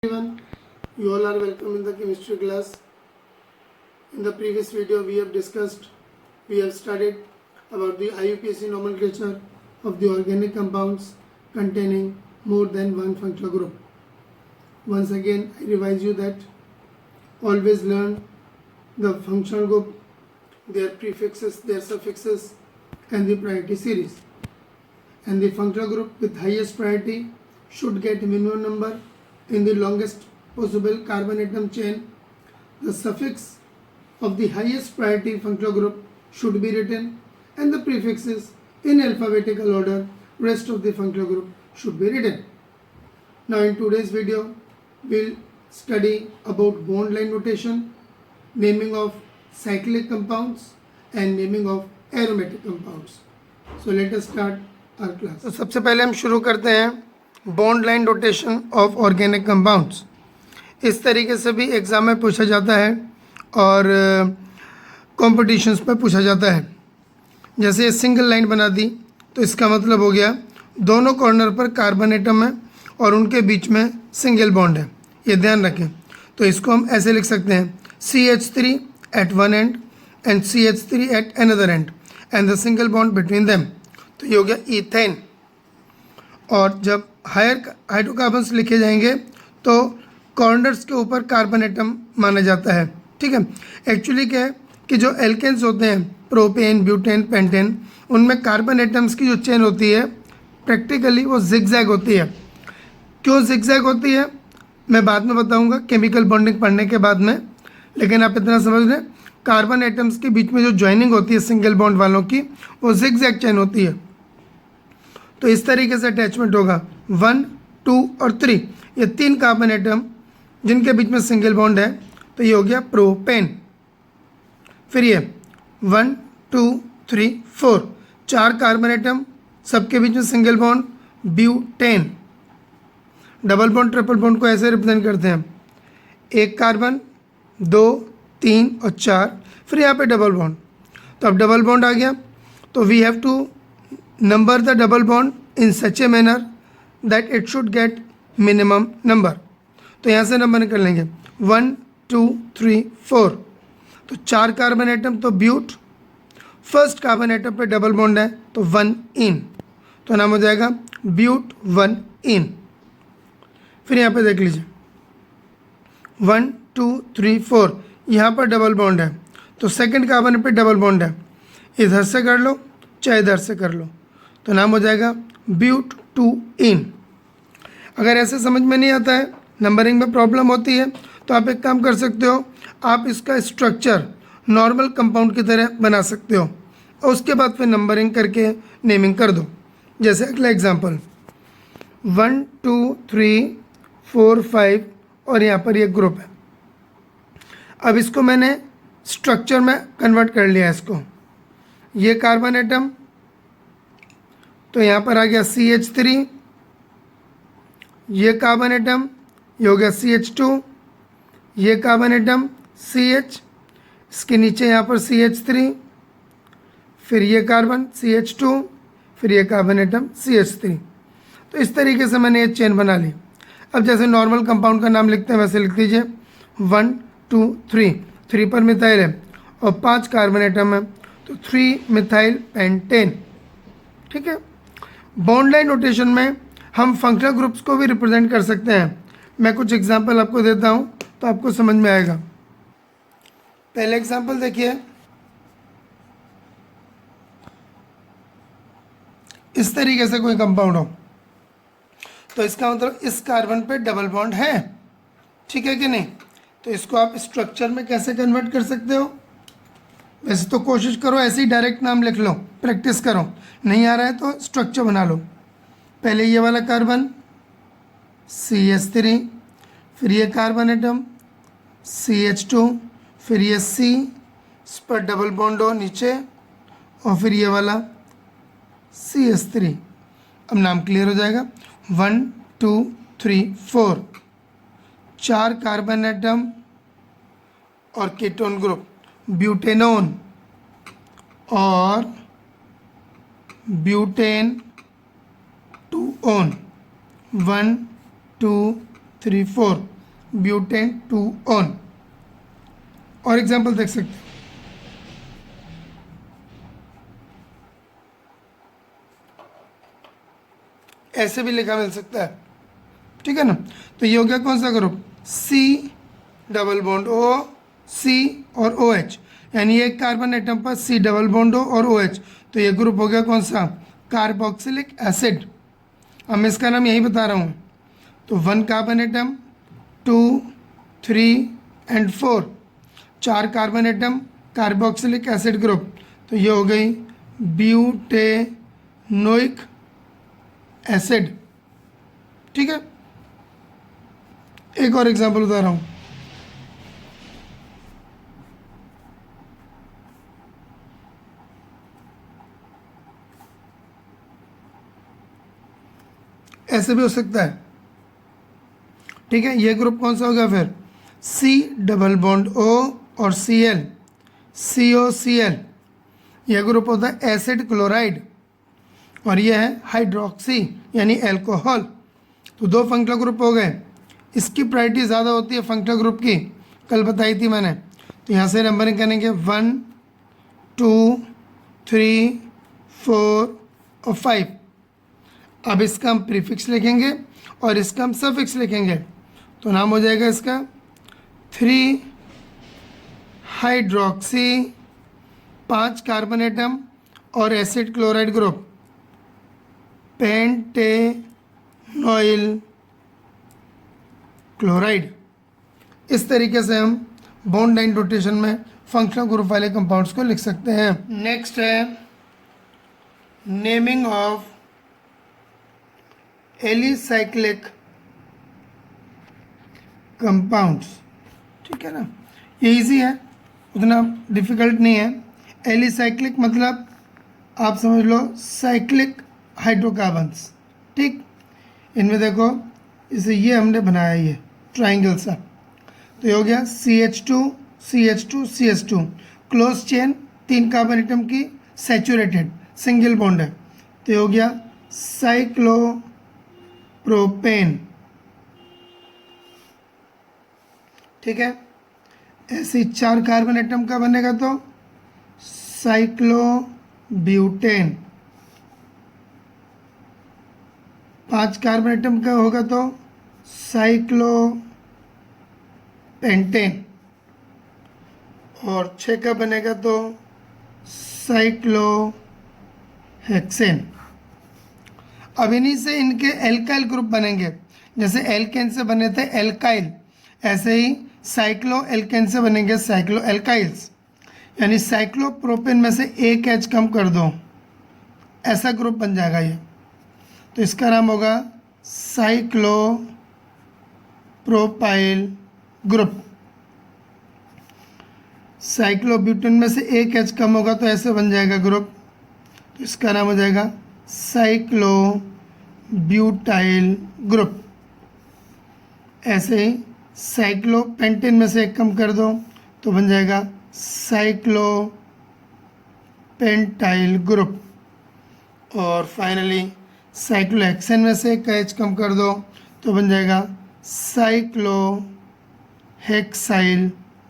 Everyone, you all are welcome in the chemistry class. In the previous video we have studied about the IUPAC nomenclature of the organic compounds containing more than one functional group. Once again I revise you that always learn the functional group, their prefixes, their suffixes and the priority series. And the functional group with highest priority should get minimum number in the longest possible carbon atom chain. The suffix of the highest priority functional group should be written and the prefixes in alphabetical order. Rest of the functional group should be written. Now in today's video we'll study about bond line notation, naming of cyclic compounds and naming of aromatic compounds. So let us start our class. तो सबसे पहले हम शुरू करते हैं bond line rotation of organic compounds. इस तरीके से भी एग्ज़ाम में पूछा जाता है और कॉम्पिटिशन्स पर पूछा जाता है. जैसे ये सिंगल लाइन बना दी तो इसका मतलब हो गया दोनों कॉर्नर पर कार्बन एटम है और उनके बीच में सिंगल बॉन्ड है. ये ध्यान रखें. तो इसको हम ऐसे लिख सकते हैं CH3 at one end and CH3 at another end and the single bond between them. तो ये हो गया ईथेन. और जब हायर हाइड्रोकार्बन्स लिखे जाएंगे तो कॉर्नर्स के ऊपर कार्बन एटम माना जाता है. ठीक है. एक्चुअली क्या है कि जो एल्केन्स होते हैं प्रोपेन, ब्यूटेन, पेंटेन, उनमें कार्बन एटम्स की जो चेन होती है प्रैक्टिकली वो जिगजैग होती है. क्यों जिगजैग होती है मैं बाद में बताऊंगा केमिकल बॉन्डिंग पढ़ने के बाद में. लेकिन आप इतना समझ लें कार्बन एटम्स के बीच में जो ज्वाइनिंग होती है सिंगल बॉन्ड वालों की वो जिगजैग चेन होती है. तो इस तरीके से अटैचमेंट होगा 1, 2 और 3. ये 3 कार्बन एटम जिनके बीच में सिंगल बॉन्ड है. तो ये हो गया प्रोपेन. फिर ये 1, 2, 3, 4 4 कार्बन एटम सबके बीच में single bond butane. Double bond triple bond को ऐसे रिप्रेजेंट करते हैं 1 कार्बन 2, 3 और 4. फिर यहाँ पे डबल बॉन्ड. तो अब डबल बॉन्ड आ गया तो we have to number the double bond in such a manner that it should get minimum number. तो यहाँ से नंबर निकल लेंगे 1, 2, 3, 4. तो 4 कार्बन एटम तो ब्यूट. फर्स्ट कार्बन एटम पे डबल बॉन्ड है तो 1 इन. तो नाम हो जाएगा ब्यूट 1 इन. फिर यहाँ पे देख लीजिए 1, 2, 3, 4 यहाँ पर डबल बॉन्ड है तो सेकंड कार्बन पे डबल बॉन्ड है. इधर से कर लो चाहे इधर से कर लो तो नाम हो जाएगा ब्यूट 2 इन. अगर ऐसे समझ में नहीं आता है, नंबरिंग में प्रॉब्लम होती है, तो आप एक काम कर सकते हो. आप इसका स्ट्रक्चर नॉर्मल कंपाउंड की तरह बना सकते हो और उसके बाद फिर नंबरिंग करके नेमिंग कर दो. जैसे अगला एग्जांपल 1, 2, 3, 4, 5 और यहाँ पर ये ग्रुप है. अब इसको मैंने स्ट्रक्चर में कन्वर्ट कर लिया. इसको ये कार्बन एटम तो यहाँ पर आ गया CH3. ये कार्बन एटम ये हो गया CH2. ये कार्बन एटम CH, इसके नीचे यहाँ पर CH3. फिर ये कार्बन CH2. फिर ये कार्बन एटम CH3. तो इस तरीके से मैंने ये चेन बना ली. अब जैसे नॉर्मल कंपाउंड का नाम लिखते हैं वैसे लिख दीजिए 1, 2, 3. 3 पर मिथाइल है और 5 कार्बन एटम है तो 3 मिथाइल पेंटेन. ठीक है. बॉन्ड लाइन नोटेशन में हम फंक्शनल ग्रुप्स को भी रिप्रेजेंट कर सकते हैं. मैं कुछ एग्जांपल आपको देता हूं तो आपको समझ में आएगा. पहले एग्जांपल देखिए. इस तरीके से कोई कंपाउंड हो तो इसका मतलब इस कार्बन पे डबल बॉन्ड है. ठीक है कि नहीं. तो इसको आप स्ट्रक्चर में कैसे कन्वर्ट कर सकते हो. वैसे तो कोशिश करो ऐसे ही डायरेक्ट नाम लिख लो, प्रैक्टिस करो. नहीं आ रहा है तो स्ट्रक्चर बना लो. पहले ये वाला कार्बन CH3. फिर ये कार्बन एटम CH2. फिर ये C, इस पर डबल बॉन्ड हो नीचे और फिर ये वाला CH3. अब नाम क्लियर हो जाएगा. 1, 2, 3, 4 4 कार्बन एटम और कीटोन ग्रुप ब्यूटेनोन और ब्यूटेन 2 ऑन 1, 2, 3, 4 ब्यूटेन 2 ऑन। और एग्जाम्पल देख सकते हैं, ऐसे भी लिखा मिल सकता है, ठीक है ना। तो ये हो गया कौन सा group, C double bond O, C और ओ एच, यानी एक कार्बन एटम पर सी डबल बॉन्ड ओ और ओ एच, तो ये ग्रुप हो गया कौन सा, कार्बोक्सिलिक एसिड। अब मैं इसका नाम यही बता रहा हूँ। तो 1 carbon atom, 2, 3 and 4, 4 carbon atom, carboxylic acid group, तो ये हो गई ब्यूटेनोइक एसिड, ठीक है। एक और एग्जांपल बता रहा हूँ, ऐसे भी हो सकता है, ठीक है। ये ग्रुप कौन सा होगा फिर, सी डबल बॉन्ड ओ और सी एल, सी ओ सी एल, यह ग्रुप होता है एसिड क्लोराइड, और यह है हाइड्रोक्सी यानी एल्कोहल। तो 2 फंक्शनल ग्रुप हो गए। इसकी प्रायोरिटी ज़्यादा होती है फंक्शनल ग्रुप की, कल बताई थी मैंने। तो यहाँ से नंबरिंग करेंगे 1, 2, 3, 4 और 5। अब इसका हम प्रीफिक्स लिखेंगे और इसका हम सफिक्स लिखेंगे। तो नाम हो जाएगा इसका 3 हाइड्रोक्सी, 5 कार्बन एटम और एसिड क्लोराइड ग्रुप, पेंटेनॉइल क्लोराइड। इस तरीके से हम बॉन्ड लाइन रोटेशन में फंक्शनल ग्रुप वाले कंपाउंड्स को लिख सकते हैं। नेक्स्ट है नेमिंग ऑफ एलिसाइक्लिक कंपाउंड्स, ठीक है ना। ये इजी है, उतना डिफिकल्ट नहीं है। एलिसाइक्लिक मतलब आप समझ लो साइक्लिक हाइड्रोकार्बन्स, ठीक। इनमें देखो, इसे ये हमने बनाया, ये ट्राइंगल सा, तो ये हो गया CH2 CH2 CH2, close chain, 3 carbon atom की, सैचुरेटेड सिंगल बॉन्ड है, तो ये हो गया साइक्लोप्रोपेन, ठीक है। ऐसे 4 कार्बन एटम का बनेगा तो साइक्लोब्यूटेन, 5 कार्बन एटम का होगा तो साइक्लोपेंटेन, और 6 का बनेगा तो साइक्लोहेक्सेन। अब इन्हीं से इनके एल्काइल ग्रुप बनेंगे। जैसे एल्केन से बने थे एल्काइल, ऐसे ही साइक्लो एल्केन से बनेंगे साइक्लो एल्काइल्स। यानी साइक्लोप्रोपेन में से एक एच कम कर दो, ऐसा ग्रुप बन जाएगा ये। तो इसका नाम होगा साइक्लोप्रोपाइल ग्रुप। साइक्लोब्यूटेन में से एक एच कम होगा तो ऐसे बन जाएगा ग्रुप, तो इसका नाम हो जाएगा साइक्लोब्यूटाइल ग्रुप। ऐसे ही साइक्लोपेंटेन में से एक कम कर दो तो बन जाएगा साइक्लोपेंटाइल ग्रुप। और फाइनली साइक्लोहेक्सेन में से एक एच कम कर दो तो बन जाएगा साइक्लोहेक्साइल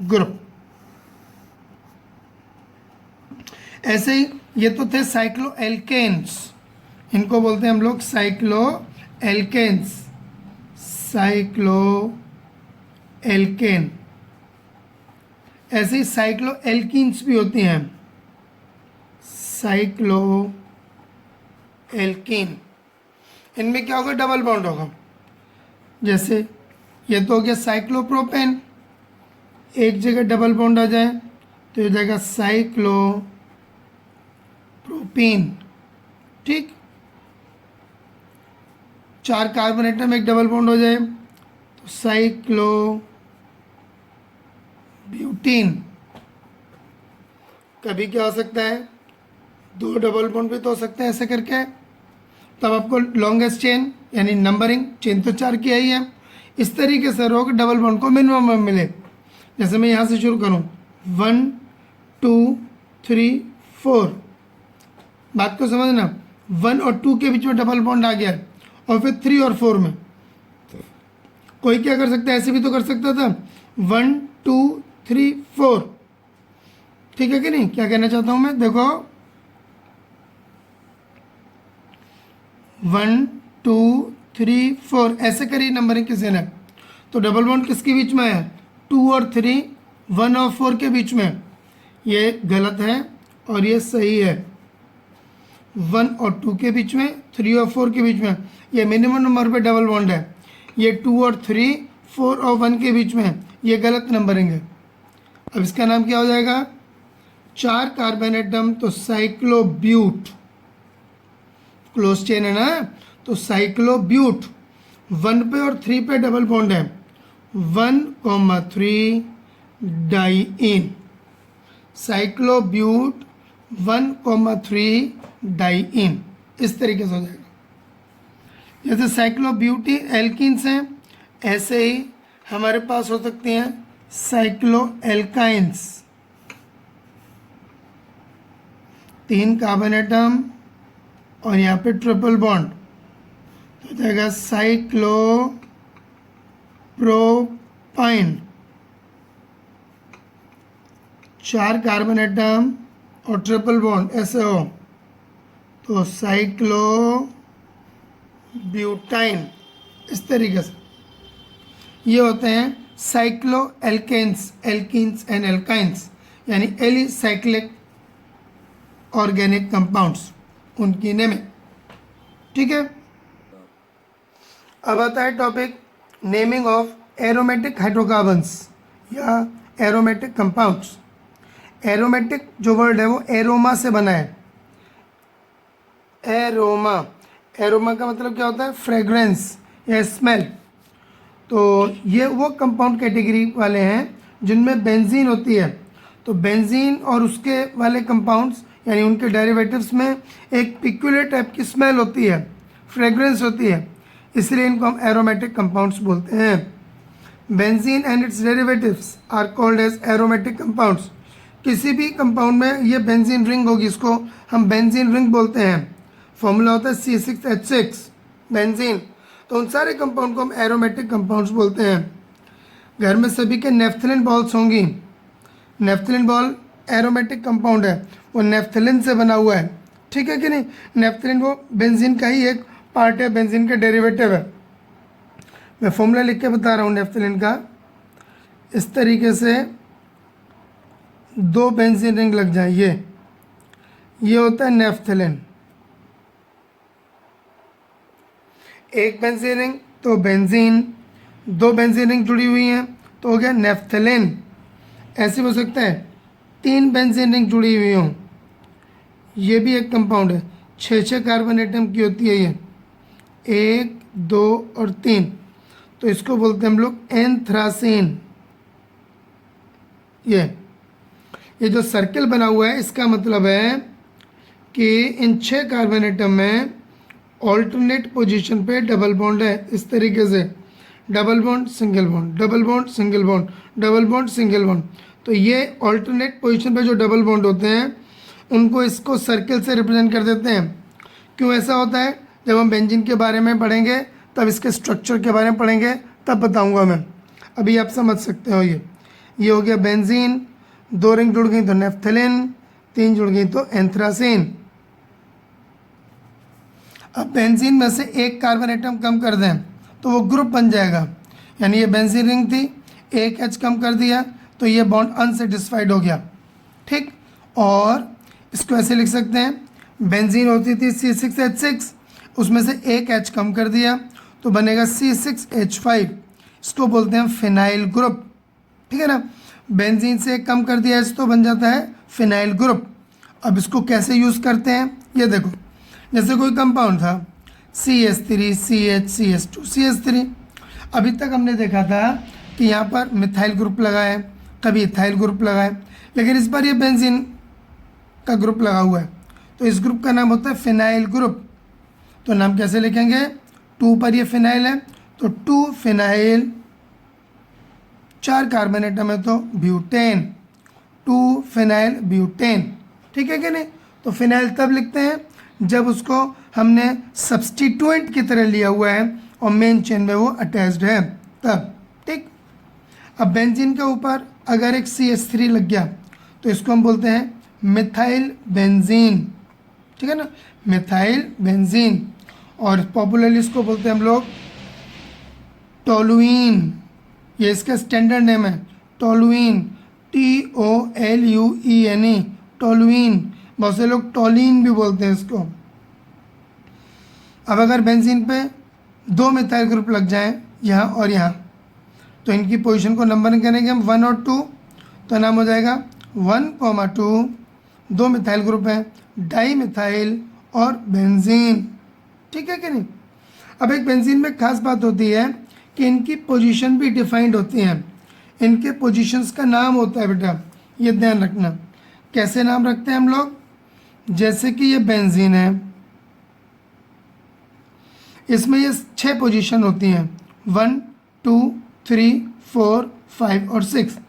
ग्रुप। ऐसे ही ये तो थे साइक्लो एल्केन्स, इनको बोलते हैं हम लोग साइक्लो एल्केन्स, साइक्लो एल्केन। ऐसे ही साइक्लो एल्कीन्स भी होती हैं, साइक्लो एल्कीन। इनमें क्या होगा, डबल बॉन्ड होगा। जैसे ये तो हो गया साइक्लोप्रोपेन, एक जगह डबल बॉन्ड आ जाए तो हो जाएगा साइक्लोप्रोपीन, ठीक। 4 कार्बन एटम एक डबल बॉन्ड हो जाए तो साइक्लोब्यूटीन। कभी क्या हो सकता है, 2 डबल बॉन्ड भी तो हो सकते हैं ऐसे करके। तब आपको लॉन्गेस्ट चेन यानी नंबरिंग चेन तो 4 की ही है, इस तरीके से रो के डबल बॉन्ड को मिनिमम मिले। जैसे मैं यहाँ से शुरू करूँ 1 2 3 4, बात को समझना, 1 और 2 के बीच में डबल बॉन्ड आ गया और फिर 3 और 4 में कोई क्या कर सकता है, ऐसे भी तो कर सकता था 1 2 3 4, ठीक है कि नहीं। क्या कहना चाहता हूं मैं, देखो 1 2 3 4 ऐसे करी नंबरिंग किसी ने, तो डबल बॉन्ड किसके बीच में है, 2 और 3, 1 और 4 के बीच में। ये गलत है और ये सही है। 1 और 2 के बीच में, 3 और 4 के बीच में, ये मिनिमम नंबर पे डबल बॉन्ड है। ये 2 और 3, 4 और 1 के बीच में है, ये गलत नंबरिंग है। अब इसका नाम क्या हो जाएगा, 4 कार्बन एटम, तो साइक्लोब्यूट, क्लोज चेन है ना, तो साइक्लोब्यूट। 1 पे और 3 पे डबल बॉन्ड है, 1,3 डाइइन, साइक्लोब्यूट 1,3 डाइइन, इस तरीके से हो जाएगा। जैसे साइक्लोब्यूटी एल्कीन्स हैं, ऐसे ही हमारे पास हो सकती हैं साइक्लो एल्काइंस, 3 कार्बन एटम और यहाँ पे ट्रिपल बॉन्ड, तो हो जाएगा साइक्लो प्रोपाइन, 4 कार्बन एटम और ट्रिपल बॉन्ड ऐसे हो तो साइक्लो ब्यूटाइन, इस तरीके से ये होते हैं cycloalkanes, alkenes and alkynes, यानी एलिसाइक्लिक ऑर्गेनिक कंपाउंड्स, उनकी नेमिंग, ठीक है। अब आता है topic naming of aromatic hydrocarbons या एरोमेटिक कंपाउंड्स। एरोमेटिक जो वर्ड है वो एरोमा से बना है, एरोमा, एरोमा का मतलब क्या होता है, फ्रेग्रेंस या स्मेल। तो ये वो कंपाउंड कैटेगरी वाले हैं जिनमें बेंजीन होती है, तो बेंजीन और उसके वाले कंपाउंड्स यानी उनके डेरिवेटिव्स में एक पिक्यूलियर टाइप की स्मेल होती है, फ्रेग्रेंस होती है, इसलिए इनको हम एरोमेटिक कंपाउंड्स बोलते हैं। Benzene and its derivatives are called as aromatic compounds. किसी भी कंपाउंड में ये बेंजीन रिंग होगी, इसको हम बेंजीन रिंग बोलते हैं। फॉर्मूला होता है C6H6 बेंजीन। तो उन सारे कंपाउंड को हम एरोमेटिक कंपाउंड्स बोलते हैं। घर में सभी के नेफ्थलीन बॉल्स होंगी, नेफ्थलीन बॉल एरोमेटिक कंपाउंड है, वो नेफ्थलीन से बना हुआ है, ठीक है कि नहीं। नेफ्थलीन वो बेंजीन का ही एक पार्ट है, बेंजीन का डेरिवेटिव है। मैं फॉर्मूला लिख के बता रहा हूँ नेफ्थलीन का, इस तरीके से 2 बेंजीन रिंग लग जाए, ये होता है नेफ्थलीन, एक बेंजीन रिंग तो बेंजीन, 2 बेंजीन रिंग जुड़ी हुई हैं तो हो गया नेफ्थलीन। ऐसे हो सकता है 3 बेंजीन रिंग जुड़ी हुई हों, ये भी एक कंपाउंड है, 6 कार्बन एटम की होती है ये, 1 2 और 3, तो इसको बोलते हैं हम लोग एंथ्रासीन। ये जो सर्कल बना हुआ है इसका मतलब है कि इन 6 कार्बन एटम में ऑल्टरनेट पोजीशन पे डबल बॉन्ड है, इस तरीके से double bond single bond, double bond single bond, double bond single bond. तो ये ऑल्टरनेट पोजीशन पे जो डबल बॉन्ड होते हैं उनको इसको सर्कल से रिप्रेजेंट कर देते हैं। क्यों ऐसा होता है, जब हम बेंजीन के बारे में पढ़ेंगे तब इसके स्ट्रक्चर के बारे में पढ़ेंगे तब बताऊंगा मैं, अभी आप समझ सकते हो। ये हो गया बेंजीन, 2 रिंग जुड़ गई तो नेफ्थलीन, 3 जुड़ गई तो एंथ्रासीन। अब बेंजीन में से एक कार्बन एटम कम कर दें तो वो ग्रुप बन जाएगा, यानी ये बेंजीन रिंग थी, एक H कम कर दिया तो ये बॉन्ड अनसेटिस्फाइड हो गया, ठीक। और इसको ऐसे लिख सकते हैं, बेंजीन होती थी C6H6, उसमें से एक H कम कर दिया तो बनेगा C6H5, इसको बोलते हैं फिनाइल ग्रुप, ठीक है ना। बेंजीन से एक कम कर दिया H तो बन जाता है फिनाइल ग्रुप। अब इसको कैसे यूज़ करते हैं ये देखो, जैसे कोई कंपाउंड था CH3 CH CH2 CH3, अभी तक हमने देखा था कि यहाँ पर मिथाइल ग्रुप लगा है, कभी इथाइल ग्रुप लगा है, लेकिन इस बार ये बेंजीन का ग्रुप लगा हुआ है, तो इस ग्रुप का नाम होता है फिनाइल ग्रुप। तो नाम कैसे लिखेंगे, 2 पर ये फिनाइल है तो 2 फिनाइल, 4 कार्बन एटम है तो ब्यूटेन, 2 फिनाइल ब्यूटेन, ठीक है कि नहीं। तो फिनाइल तब लिखते हैं जब उसको हमने सब्स्टिट्यूएंट की तरह लिया हुआ है और मेन चेन में वो अटैच्ड है, तब, ठीक। अब बेंजीन के ऊपर अगर एक CH3 लग गया तो इसको हम बोलते हैं मिथाइल बेंजीन, ठीक है ना, मिथाइल बेंजीन। और पॉपुलरली इसको बोलते हैं हम लोग टोलुइन, ये इसका स्टैंडर्ड नेम है, टोलुइन, TOLUENE, टोलुइन। बहुत से लोग टोलिन भी बोलते हैं इसको। अब अगर बेंजीन पे 2 मिथाइल ग्रुप लग जाएं यहाँ और यहाँ, तो इनकी पोजीशन को नंबरिंग करेंगे हम 1 और 2, तो नाम हो जाएगा 1,2। 2 मिथाइल ग्रुप हैं, डाई मिथाइल और बेंजीन, ठीक है कि नहीं। अब एक बेंजीन में खास बात होती है कि इनकी पोजीशन भी डिफाइंड होती हैं, इनके पोजीशंस का नाम होता है बेटा, ये ध्यान रखना। कैसे नाम रखते हैं हम लोग, जैसे कि ये बेंजीन है, इसमें ये 6 पोजीशन होती हैं, 1, 2, 3, 4, 5 और 6,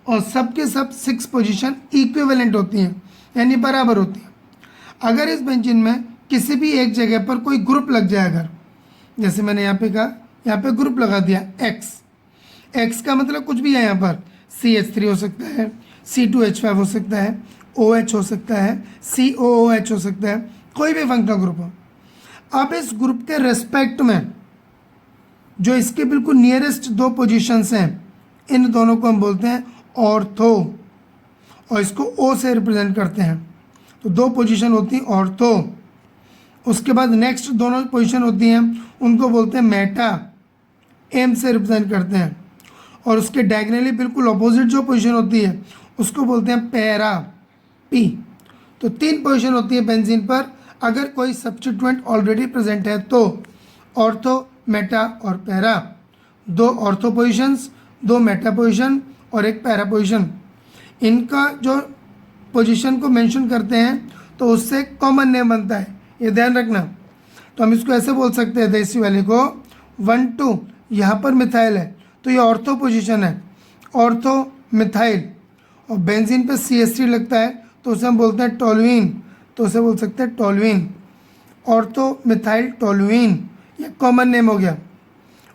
और सबके सब 6 पोजीशन इक्विवेलेंट होती हैं, यानी बराबर होती हैं। अगर इस बेंजीन में किसी भी एक जगह पर कोई ग्रुप लग जाए, अगर जैसे मैंने यहाँ पे कहा, यहाँ पे ग्रुप लगा दिया X का मतलब कुछ भी है, यहाँ पर CH3 हो सकता है, C2H5 हो सकता है, OH हो सकता है, COOH हो सकता है, कोई भी फंक्शनल ग्रुप हो। अब इस ग्रुप के रेस्पेक्ट में जो इसके बिल्कुल नियरेस्ट 2 पोजीशंस हैं, इन दोनों को हम बोलते हैं ऑर्थो, और इसको O से रिप्रेजेंट करते हैं। तो 2 पोजीशन होती हैं ऑर्थो। उसके बाद नेक्स्ट दोनों पोजीशन होती हैं, उनको बोलते हैं मेटा, M से रिप्रेजेंट करते हैं। और उसके डायगनली बिल्कुल अपोजिट जो पोजीशन होती है उसको बोलते हैं पैरा, P। तो 3 पोजीशन होती है बेंजीन पर, अगर कोई सब्स्टिट्यूएंट ऑलरेडी प्रेजेंट है तो ऑर्थो, मेटा और para. 2 ortho positions, 2 Meta position और 1 पैरा पोजीशन। इनका जो पोजीशन को मेंशन करते हैं तो उससे कॉमन नेम बनता है, ये ध्यान रखना। तो हम इसको ऐसे बोल सकते हैं, देसी वाले को 1, 2, यहाँ पर मिथाइल है तो ये ऑर्थो पोजीशन है, ऑर्थो मिथाइल। और बेंजीन पे CH3 लगता है तो उसे हम बोलते हैं टोलुइन, तो उसे बोल सकते हैं टोलुइन, ऑर्थो मिथाइल टोलुइन, ये कॉमन नेम हो गया।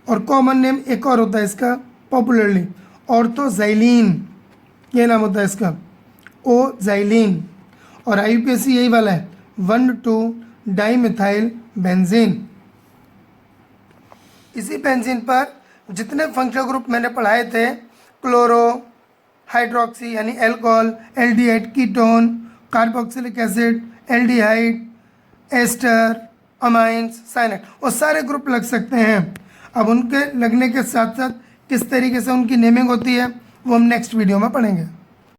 और कॉमन नेम एक और होता है इसका पॉपुलरली, ऑर्थोजाइलिन, ये नाम होता है इसका, ओजाइलिन। और IUPAC यही वाला है, 1, 2 डाई मिथाइल बेंजीन। इसी बेंजीन पर जितने फंक्शनल ग्रुप मैंने पढ़ाए थे, क्लोरो, हाइड्रोक्सी यानी alcohol, aldehyde ketone, carboxylic acid, aldehyde, ester, amines, cyanide, वो सारे ग्रुप लग सकते हैं। अब उनके लगने के साथ साथ किस तरीके से उनकी नेमिंग होती है वो हम नेक्स्ट वीडियो में पढ़ेंगे।